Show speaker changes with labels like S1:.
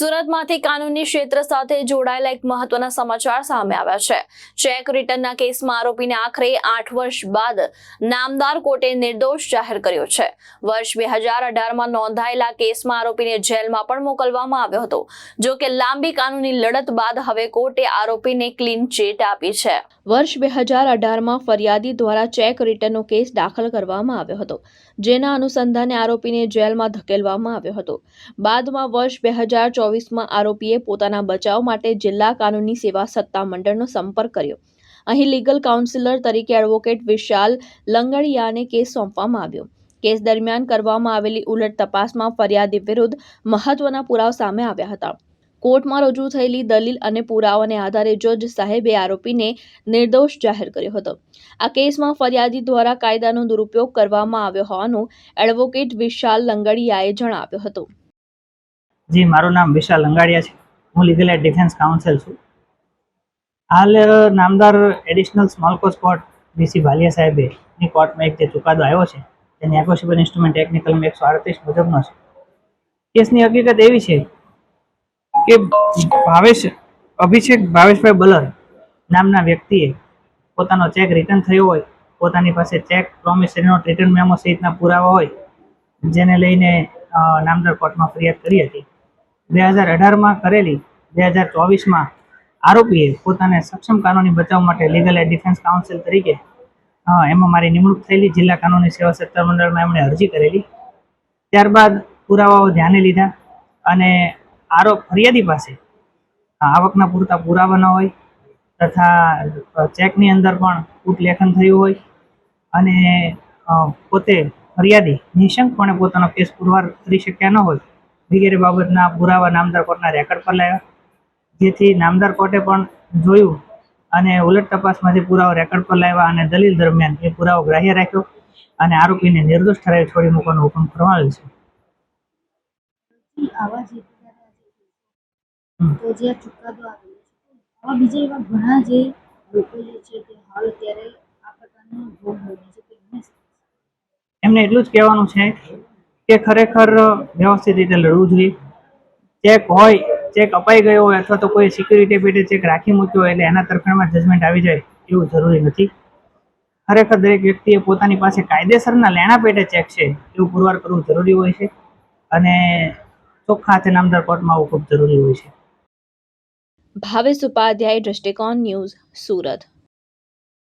S1: સુરતમાંથી કાનૂની ક્ષેત્ર સાથે જોડાયેલા એક મહત્વના સમાચાર સામે આવ્યા છે। ચેક રિટર્નના કેસમાં આરોપીને આખરે 8 વર્ષ બાદ નામદાર કોર્ટે નિર્દોષ જાહેર કર્યો છે। વર્ષ 2018માં નોંધાયેલા કેસમાં આરોપીને જેલમાં પણ મોકલવામાં આવ્યો હતો। જો કે લાંબી કાનૂની લડત બાદ હવે કોર્ટે આરોપીને ક્લીન ચીટ આપી છે। વર્ષ 2018માં ફરિયાદી દ્વારા ચેક રિટર્નનો કેસ દાખલ કરવામાં આવ્યો હતો, જેના અનુસંધાને આરોપીને જેલમાં ધકેલવામાં આવ્યો હતો। બાદમાં વર્ષ 2024માં આરોપીએ પોતાના બચાવ માટે જિલ્લા કાનૂની સેવા સત્તા મંડળનો સંપર્ક કર્યો। અહીં લીગલ કાઉન્સિલર તરીકે એડવોકેટ વિશાલ લંગડિયાને કેસ સોંપવામાં આવ્યો। કેસ દરમિયાન કરવામાં આવેલી ઉલટ તપાસમાં ફરિયાદી વિરુદ્ધ મહત્વના પુરાવા સામે આવ્યા હતા। કોર્ટમાં રજૂ થયેલી દલીલ અને પુરાવાને આધારે જજ સાહેબે આરોપીને નિર્દોષ જાહેર કર્યો હતો। આ કેસમાં ફરિયાદી દ્વારા કાયદાનો દુરુપયોગ કરવામાં આવ્યો હોવાનું એડવોકેટ વિશાલ લંગડિયાએ જણાવ્યું હતું।
S2: જી, મારું નામ વિશાલ લંગાડિયા છે। હું લીગલ એડ ડિફેન્સ કાઉન્સિલ છું। હાલ નામદાર additional small cause court VC Bhalia સાહેબની કોર્ટમાં એક જે ચુકાદો આવ્યો છે તેની એક્વોશિયેબલ ઇન્સ્ટ્રુમેન્ટ એક્ટ કલમ 138 મુજબનો છે। કેસની હકીકત એવી છે કે અભિષેક ભાવેશભાઈ બલર નામના વ્યક્તિએ પોતાનો ચેક રિટર્ન થયો હોય, પોતાની પાસે cheque promissory note, return memo સહિતના પુરાવા હોય, જેને લઈને નામદાર કોર્ટમાં ફરિયાદ કરી હતી। 2018માં કરેલી 2024માં આરોપીએ પોતાને સક્ષમ કાનૂની બચાવ માટે લીગલ એડ ડિફેન્સ કાઉન્સિલ તરીકે એમાં મારી નિમણૂક થયેલી જિલ્લા કાનૂની સેવા સત્તા મંડળમાં એમણે અરજી કરેલી। ત્યારબાદ પુરાવાઓ ધ્યાને લીધા અને ફરિયાદી પાસે આવકના પૂરતા પુરાવા ન હોય તથા ચેકની અંદર પણ ઉટલેખન થયું હોય અને પોતે ફરિયાદી નિઃશંકપણે પોતાનો કેસ પુરવાર કરી શક્યા ન હોય વગેરે બાબતના પુરાવા નામદાર કોર્ટના રેકર્ડ પર લાવ્યા, જેથી નામદાર કોર્ટે પણ જોયું અને ઉલટ તપાસમાં જે પુરાવા રેકર્ડ પર લાવ્યા અને દલીલ દરમિયાન એ પુરાવો ગ્રાહ્ય રાખ્યો અને આરોપીને નિર્દોષ ઠરાવી છોડી મૂકવાનો હુકમ ફરમાવેલ છે।
S3: તો જે ચુકાદો આવેલો છે, આવા બીજા એવા ઘણા જે લોકો જે છે તે હાલ અત્યારે આ પ્રકારનો ભોગ બને છે,
S2: એમને એટલું જ કહેવાનું છે કે ખરેખર વ્યવસ્થિત રીતે લડવું જોઈએ। ચેક હોય, ચેક અપાઈ ગયો હોય અથવા તો કોઈ સિક્યુરિટી પેટે ચેક રાખી મૂક્યો હોય એટલે એના તરફેણમાં જજમેન્ટ આવી જાય એવું જરૂરી નથી। ખરેખર દરેક વ્યક્તિએ પોતાની પાસે કાયદેસરના લેણા પેટે ચેક છે એવું પુરવાર કરવું જરૂરી હોય છે અને ચોખ્ખા હાથે નામદાર કોર્ટમાં આવવું ખૂબ જરૂરી હોય છે।
S1: ભાવેશ ઉપાધ્યાય, દ્રષ્ટિકોણ ન્યૂઝ, સુરત।